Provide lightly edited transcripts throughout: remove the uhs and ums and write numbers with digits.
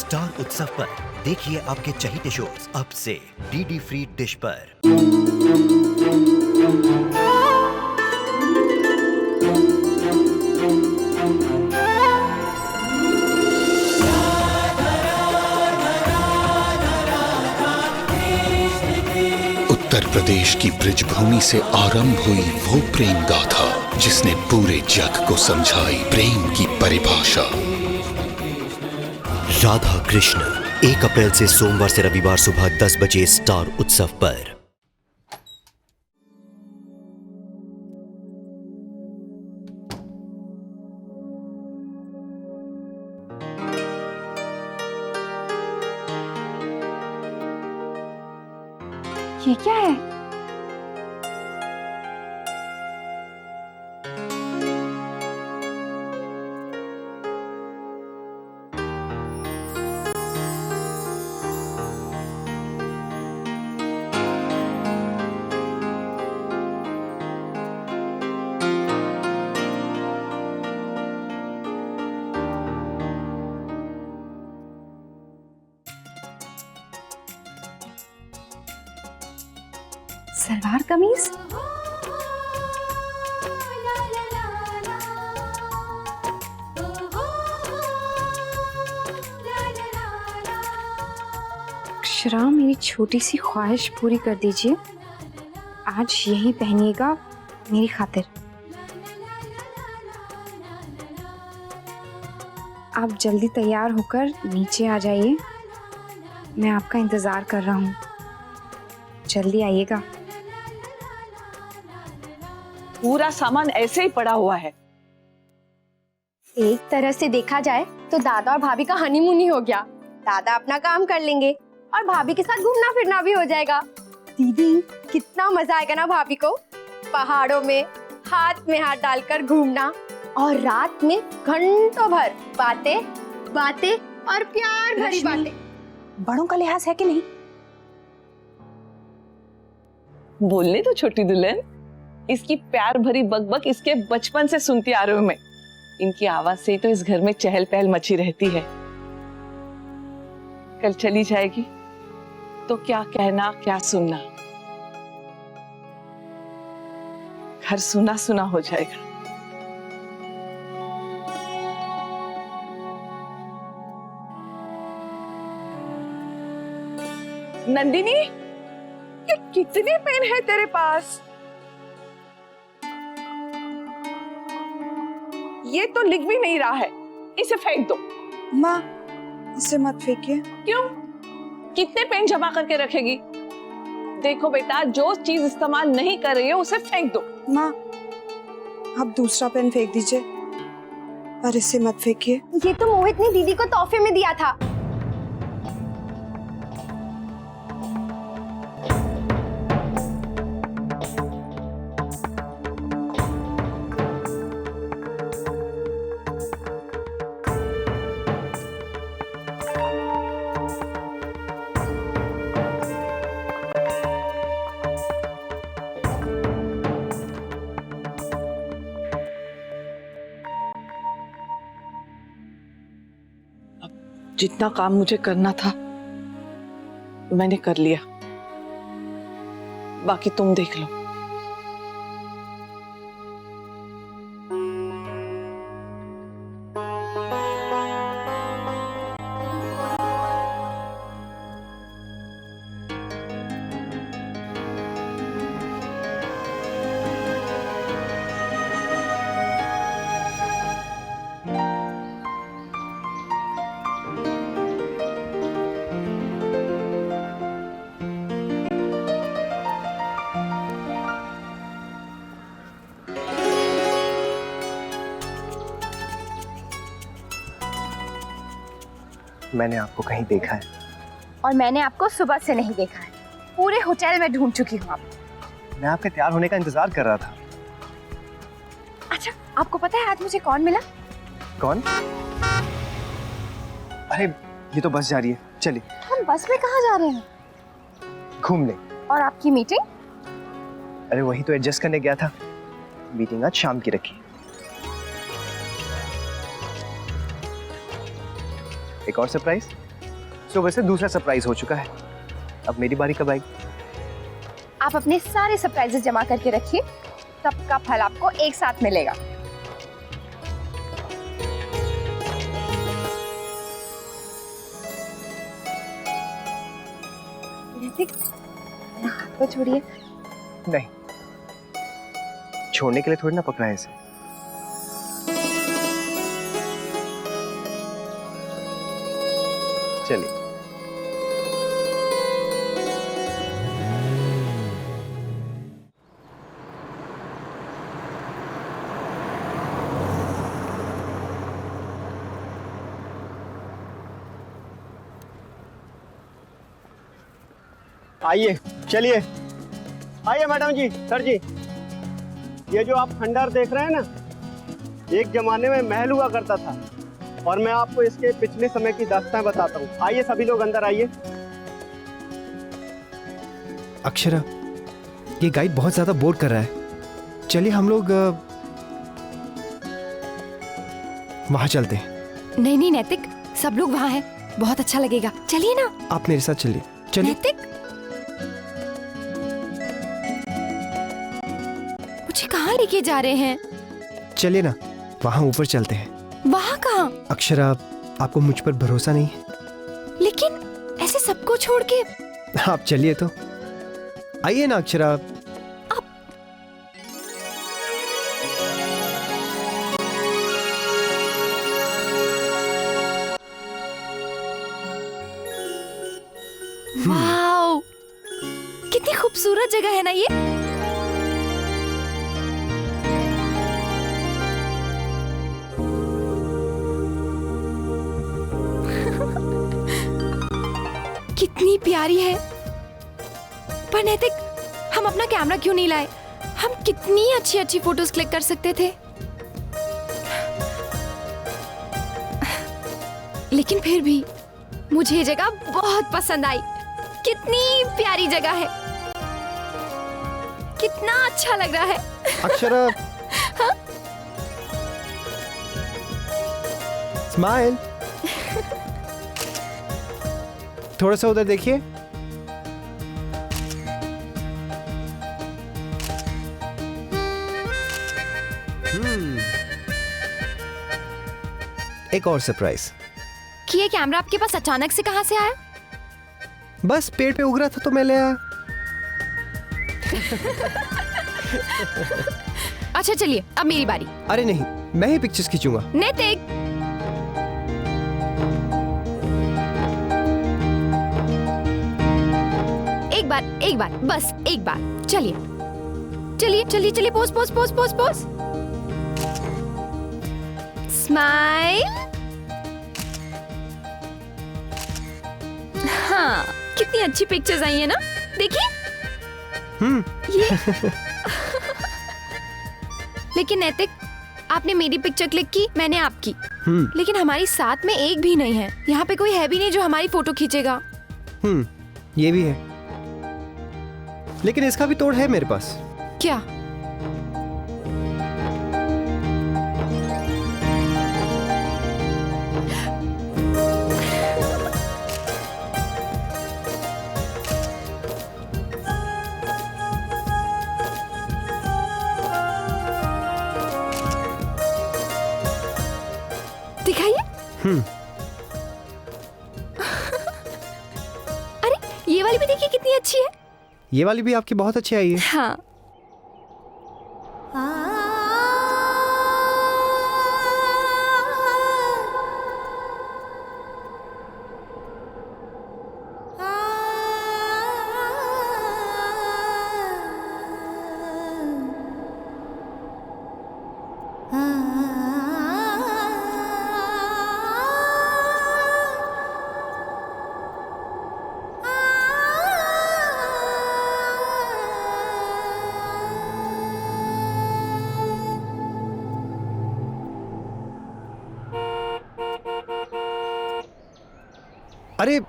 Star उत्सव पर देखिए आपके चहीते शोज अब से डीडी फ्री डिश पर। उत्तर प्रदेश की ब्रिजभूमि से आरंभ हुई वो प्रेम गाथा जिसने पूरे जग को समझाई प्रेम की परिभाषा। राधा कृष्ण 1 अप्रैल से सोमवार से रविवार सुबह 10 बजे स्टार उत्सव पर। ये क्या है? सलवार कमीज? अक्षरा, मेरी छोटी सी ख्वाहिश पूरी कर दीजिए। आज यही पहनिएगा मेरी खातिर। आप जल्दी तैयार होकर नीचे आ जाइए, मैं आपका इंतजार कर रहा हूँ। जल्दी आइएगा। पूरा सामान ऐसे ही पड़ा हुआ है। एक तरह से देखा जाए तो दादा और भाभी का हनीमून ही हो गया। दादा अपना काम कर लेंगे और भाभी के साथ घूमना फिरना भी हो जाएगा। दीदी, कितना मजा आएगा ना भाभी को पहाड़ों में हाथ में हाथ डालकर घूमना और रात में घंटों भर बातें बातें और प्यार भरी बातें। बड़ों का लिहाज है कि नहीं? बोलने तो छोटी दुल्हन, इसकी प्यार भरी बकबक इसके बचपन से सुनती आ रही हूं मैं। इनकी आवाज से ही तो इस घर में चहल पहल मची रहती है। कल चली जाएगी तो क्या कहना क्या सुनना, घर सुना सुना हो जाएगा। नंदिनी, ये कितने पेन है तेरे पास? ये तो लिख भी नहीं रहा है, इसे फेंक दो। माँ, इसे मत फेंकिए। क्यों? कितने पेन जमा करके रखेगी? देखो बेटा, जो चीज इस्तेमाल नहीं कर रही है उसे फेंक दो। माँ, आप दूसरा पेन फेंक दीजिए, पर इसे मत फेंकिए। ये तो मोहित ने दीदी को तोहफे में दिया था। जितना काम मुझे करना था मैंने कर लिया, बाकी तुम देख लो। मैंने आपको कहीं देखा है। और मैंने आपको सुबह से नहीं देखा है। पूरे होटल में ढूंढ चुकी हूँ मैं आपके तैयार होने का इंतजार कर रहा था। अच्छा, आपको पता है आज मुझे कौन मिला? कौन? अरे ये तो बस जा रही है, चलिए। हम बस में कहाँ जा रहे हैं? घूमने। और आपकी मीटिंग? अरे वही तो एडजस्ट करने गया था। मीटिंग आज शाम की रखी। एक और सरप्राइज। सुबह से दूसरा सरप्राइज हो चुका है। अब मेरी बारी कब आएगी? आप अपने सारे सरप्राइजेस जमा करके रखिए, सबका फल आपको एक साथ मिलेगा। हाथ को छोड़िए। नहीं, छोड़ने के लिए थोड़ी ना पकड़ा है इसे। चलिए। आइए, चलिए। आइए मैडम जी, सर जी। ये जो आप खंडहर देख रहे हैं ना, एक जमाने में महल हुआ करता था और मैं आपको इसके पिछले समय की दास्तान बताता हूँ। आइए सभी लोग अंदर आइए। अक्षरा, ये गाइड बहुत ज्यादा बोर कर रहा है। चलिए हम लोग वहां चलते हैं। नहीं नहीं नैतिक, सब लोग वहाँ हैं, बहुत अच्छा लगेगा, चलिए ना। आप मेरे साथ चलिए। चलिए। नैतिक, मुझे कहाँ लेके जा रहे हैं? चलिए ना, वहां ऊपर चलते हैं। वहाँ कहाँ? अक्षरा, आपको मुझ पर भरोसा नहीं है? लेकिन ऐसे सबको छोड़ के। आप चलिए तो। आइए ना अक्षरा। वाओ, कितनी खूबसूरत जगह है ना ये। कितनी प्यारी है। पर नैतिक, हम अपना कैमरा क्यों नहीं लाए? हम कितनी अच्छी अच्छी फोटोज क्लिक कर सकते थे। लेकिन फिर भी मुझे ये जगह बहुत पसंद आई। कितनी प्यारी जगह है, कितना अच्छा लग रहा है। अक्षरा, हाँ? स्माइल। थोड़ा सा उधर देखिए। एक और सरप्राइज। कि ये कैमरा आपके पास अचानक से कहां से आया? बस पेड़ पे उग रहा था तो मैं ले आया। अच्छा चलिए, अब मेरी बारी। अरे नहीं, मैं ही पिक्चर्स खींचूंगा। नैतिक, एक बार बस एक बार। चलिए चलिए चलिए चलिए, pose pose pose pose pose. Smile. हाँ, कितनी अच्छी पिक्चर्स आई है ना, देखिए। ये लेकिन नैतिक, आपने मेरी पिक्चर क्लिक की, मैंने आपकी। लेकिन हमारी साथ में एक भी नहीं है। यहाँ पे कोई है भी नहीं जो हमारी फोटो खींचेगा। ये भी है, लेकिन इसका भी तोड़ है मेरे पास। क्या? दिखाइए। अरे ये वाली भी देखिए कितनी अच्छी है। ये वाली भी आपकी बहुत अच्छी आई है। हाँ। अरे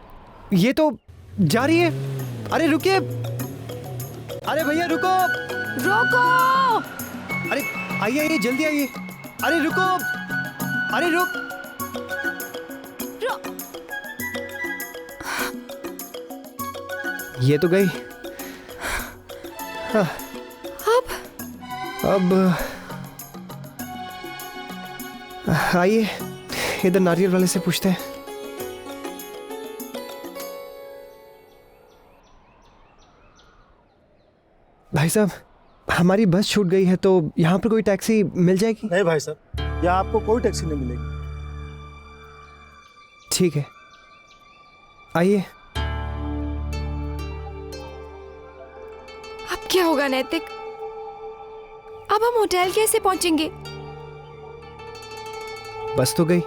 ये तो जा रही है। अरे रुकिए, अरे भैया रुको। रोको। अरे आइए आइए, जल्दी आइए। अरे रुको, अरे रुक। ये तो गई। हाँ, अब आइए इधर नारियल वाले से पूछते हैं। भाई साहब, हमारी बस छूट गई है, तो यहाँ पर कोई टैक्सी मिल जाएगी? नहीं भाई साहब, यहाँ आपको कोई टैक्सी नहीं मिलेगी। ठीक है, आइए। अब क्या होगा नैतिक? अब हम होटल कैसे पहुंचेंगे? बस तो गई,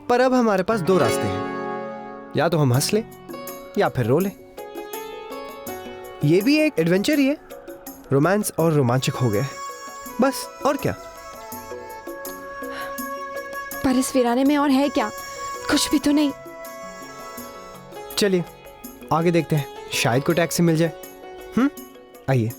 पर अब हमारे पास दो रास्ते हैं, या तो हम हंस ले या फिर रो ले। ये भी एक एडवेंचर ही है, रोमांस और रोमांचक हो गया, बस और क्या। पर इस वीराने में और है क्या? कुछ भी तो नहीं। चलिए आगे देखते हैं, शायद कोई टैक्सी मिल जाए। आइए।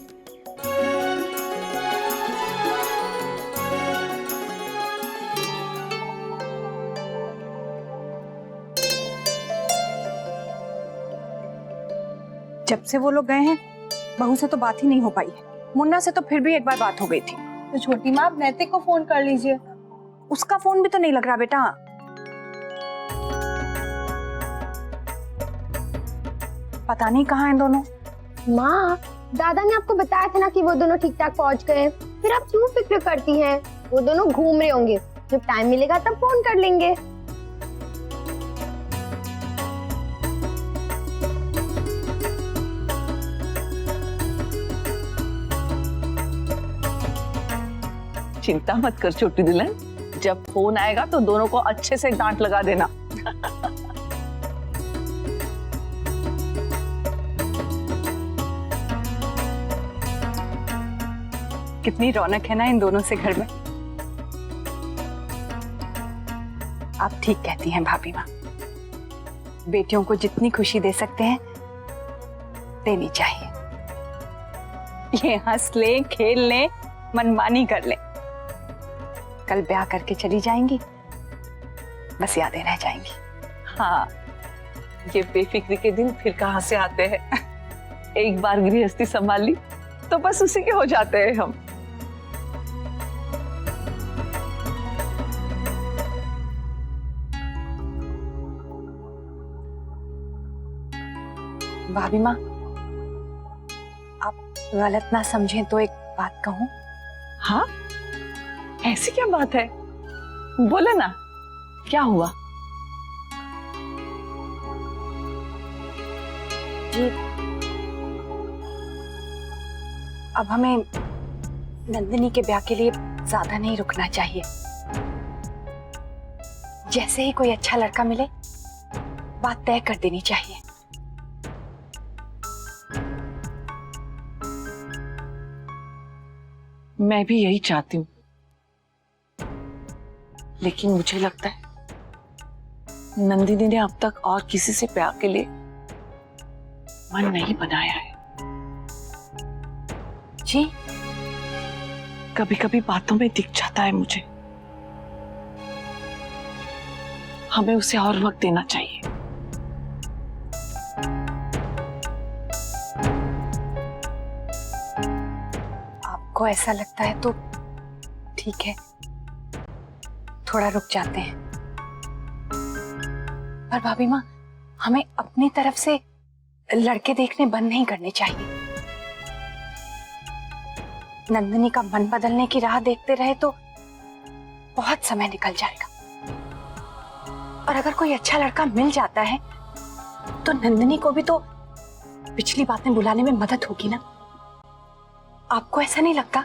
जब से वो लोग गए हैं बहू से तो बात ही नहीं हो पाई है। मुन्ना से तो फिर भी एक बार बात हो गई थी। तो छोटी माँ, आप नैतिक को फोन कर लीजिए। उसका फोन भी तो नहीं लग रहा बेटा। पता नहीं कहाँ हैं दोनों। माँ, दादा ने आपको बताया था ना कि वो दोनों ठीक ठाक पहुँच गए, फिर आप क्यों फिक्र करती हैं? वो दोनों घूम रहे होंगे, जब टाइम मिलेगा तब फोन कर लेंगे। चिंता मत कर छोटी दुल्हन, जब फोन आएगा तो दोनों को अच्छे से डांट लगा देना। कितनी रौनक है ना इन दोनों से घर में। आप ठीक कहती हैं भाभी माँ, बेटियों को जितनी खुशी दे सकते हैं देनी चाहिए। ये हंस ले, खेल ले, मनमानी कर ले, कल ब्याह करके चली जाएंगी, बस यादें रह जाएंगी। हाँ, ये बेफिक्री के दिन फिर कहाँ से आते हैं। एक बार गृहस्थी संभाल ली तो बस उसी के हो जाते हैं हम। भाभी माँ, आप गलत ना समझें तो एक बात कहूँ। हाँ, ऐसी क्या बात है? बोले ना, क्या हुआ? जी, अब हमें नंदिनी के ब्याह के लिए ज्यादा नहीं रुकना चाहिए। जैसे ही कोई अच्छा लड़का मिले, बात तय कर देनी चाहिए। मैं भी यही चाहती हूँ, लेकिन मुझे लगता है नंदिनी ने अब तक और किसी से प्यार के लिए मन नहीं बनाया है। जी, कभी कभी बातों में दिख जाता है मुझे। हमें उसे और वक्त देना चाहिए। आपको ऐसा लगता है तो ठीक है, थोड़ा रुक जाते हैं। पर भाभी माँ, हमें अपनी तरफ से लड़के देखने बंद नहीं करने चाहिए। नंदिनी का मन बदलने की राह देखते रहे तो बहुत समय निकल जाएगा। और अगर कोई अच्छा लड़का मिल जाता है तो नंदिनी को भी तो पिछली बातें भुलाने में मदद होगी ना। आपको ऐसा नहीं लगता?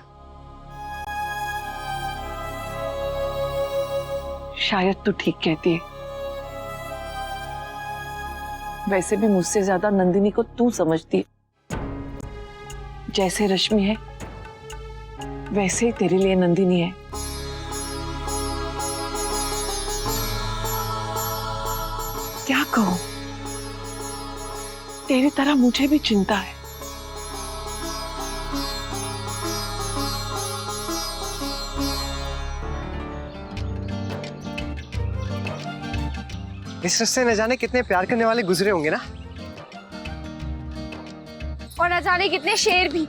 शायद तू ठीक कहती है। वैसे भी मुझसे ज्यादा नंदिनी को तू समझती है। जैसे रश्मि है वैसे ही तेरे लिए नंदिनी है। क्या कहूं, तेरी तरह मुझे भी चिंता है। इस रस्ते न जाने कितने प्यार करने वाले गुजरे होंगे ना। और न जाने कितने शेर भी।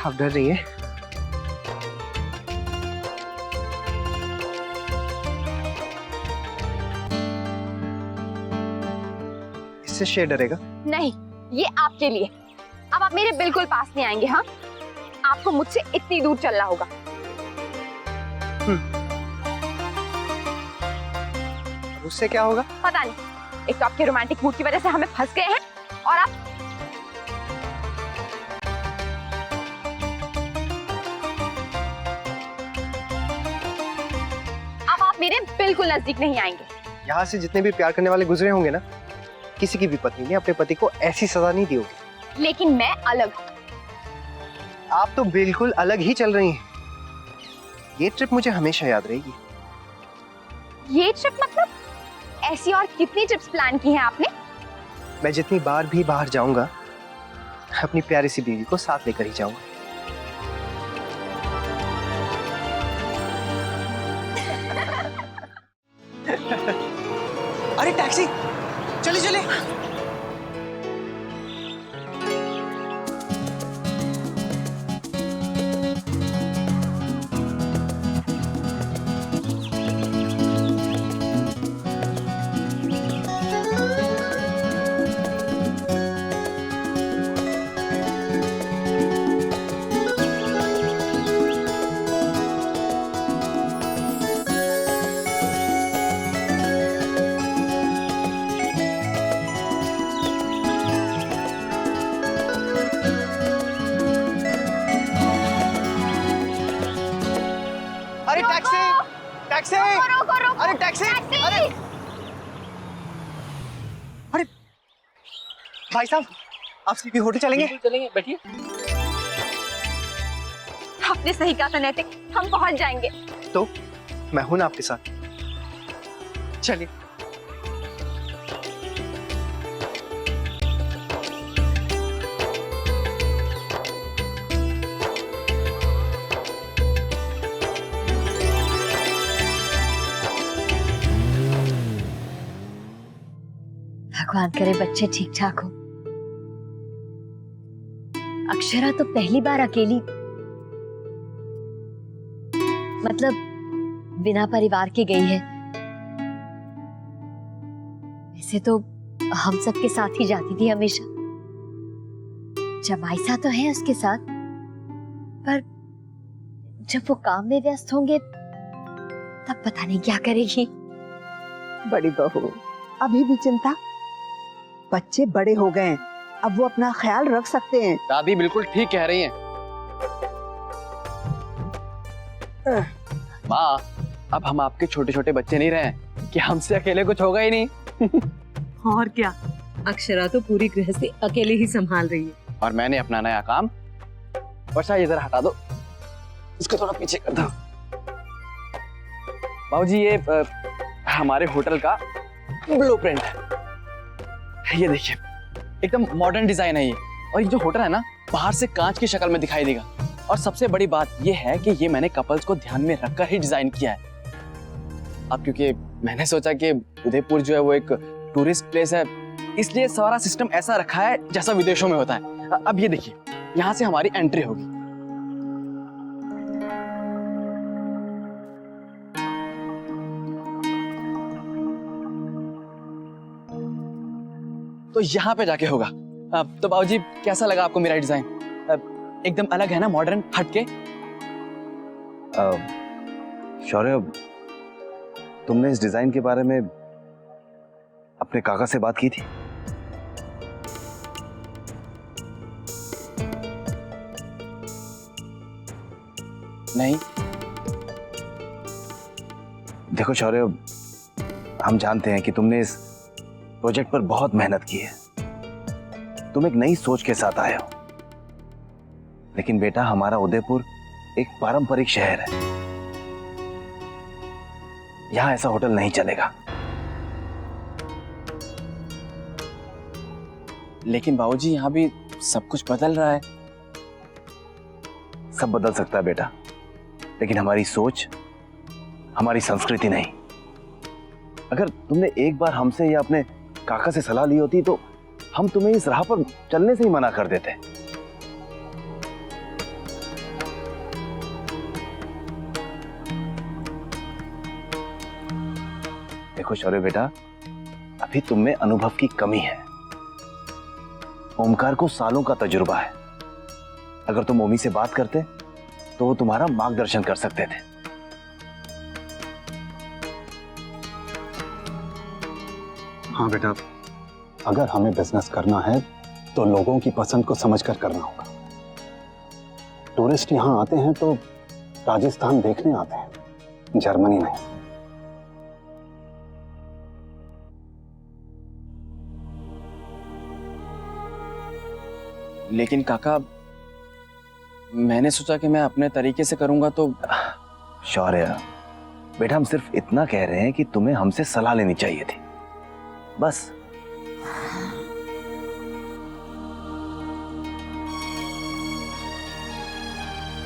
आप डर रही है? इससे शेर डरेगा? नहीं, ये आपके लिए। अब आप मेरे बिल्कुल पास नहीं आएंगे। हाँ, आपको मुझसे इतनी दूर चलना होगा। उससे क्या होगा? पता नहीं, एक तो आपके रोमांटिक मूड की वजह से हमें फंस गए हैं, और आप मेरे बिल्कुल नजदीक नहीं आएंगे। यहाँ से जितने भी प्यार करने वाले गुजरे होंगे ना, किसी की भी पत्नी ने अपने पति को ऐसी सजा नहीं दी होगी। लेकिन मैं अलग हूँ। आप तो बिल्कुल अलग ही चल रही हैं। ये ट्रिप मुझे हमेशा याद रहेगी। ये ट्रिप मतलब? ऐसी और कितनी ट्रिप्स प्लान की हैं आपने? मैं जितनी बार भी बाहर जाऊंगा, अपनी प्यारी सी बीवी को साथ लेकर ही जाऊंगा। अरे टैक्सी, चले चले। अरे टैक्सी, टैक्सी, अरे टैक्सी, अरे भाई साहब, आप सीपी होटल चलेंगे? चलेंगे, बैठिए। आपने सही कहा था नैतिक, हम पहुंच जाएंगे। तो मैं हूं ना आपके साथ, चलिए। भगवान करे बच्चे ठीक ठाक हो। अक्षरा तो पहली बार अकेली, मतलब बिना परिवार के गई है। वैसे तो हम सबके साथ ही जाती थी हमेशा। जमाईसा तो है उसके साथ, पर जब वो काम में व्यस्त होंगे तब पता नहीं क्या करेगी। बड़ी बहू, अभी भी चिंता? बच्चे बड़े हो गए हैं, अब वो अपना ख्याल रख सकते हैं। दादी बिल्कुल ठीक कह रही हैं। माँ, अब हम आपके छोटे छोटे बच्चे नहीं रहे कि हमसे अकेले कुछ होगा ही नहीं। और क्या, अक्षरा तो पूरी गृहस्थी अकेले ही संभाल रही है। और मैंने अपना नया काम। वर्षा, ये जरा हटा दो, इसको थोड़ा पीछे कर दो। बाबूजी, ये हमारे होटल का ब्लूप्रिंट है। ये देखिए, एकदम मॉडर्न डिजाइन है ये। और ये जो होटल है ना, बाहर से कांच की शक्ल में दिखाई देगा। और सबसे बड़ी बात ये है कि ये मैंने कपल्स को ध्यान में रखकर ही डिजाइन किया है। अब क्योंकि मैंने सोचा कि उदयपुर जो है वो एक टूरिस्ट प्लेस है, इसलिए सारा सिस्टम ऐसा रखा है जैसा विदेशों में होता है। अब ये देखिए, यहाँ से हमारी एंट्री होगी। तो यहाँ पे जाके होगा। तो बाबूजी, कैसा लगा आपको मेरा डिजाइन? एकदम अलग है ना, मॉडर्न, हटके। शौर्य, तुमने इस डिजाइन के बारे में अपने काका से बात की थी? नहीं। देखो शौर्य, हम जानते हैं कि तुमने इस प्रोजेक्ट पर बहुत मेहनत की है। तुम एक नई सोच के साथ आए हो। लेकिन बेटा, हमारा उदयपुर एक पारंपरिक शहर है। यहां ऐसा होटल नहीं चलेगा। लेकिन बाबूजी, यहाँ भी सब कुछ बदल रहा है। सब बदल सकता है बेटा, लेकिन हमारी सोच, हमारी संस्कृति नहीं। अगर तुमने एक बार हमसे या अपने काका से सलाह ली होती तो हम तुम्हें इस राह पर चलने से ही मना कर देते। देखो शौर्य बेटा, अभी तुम में अनुभव की कमी है। ओमकार को सालों का तजुर्बा है। अगर तुम ओमी से बात करते तो वो तुम्हारा मार्गदर्शन कर सकते थे। हाँ बेटा, अगर हमें बिजनेस करना है तो लोगों की पसंद को समझकर करना होगा। टूरिस्ट यहाँ आते हैं तो राजस्थान देखने आते हैं, जर्मनी नहीं। लेकिन काका, मैंने सोचा कि मैं अपने तरीके से करूंगा तो। शौर्य बेटा, हम सिर्फ इतना कह रहे हैं कि तुम्हें हमसे सलाह लेनी चाहिए थी, बस।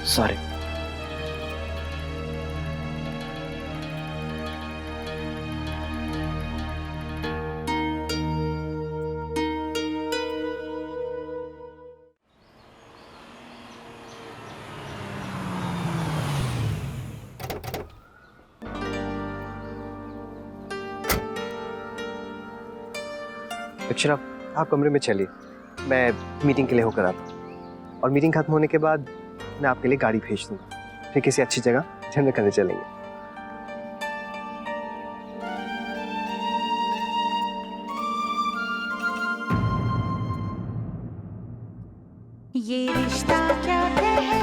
सॉरी। अक्षरा, आप कमरे में चलिए, मैं मीटिंग के लिए होकर आता हूँ। और मीटिंग खत्म होने के बाद मैं आपके लिए गाड़ी भेज दूँगा, फिर किसी अच्छी जगह डिनर करने चलेंगे। ये रिश्ता क्या है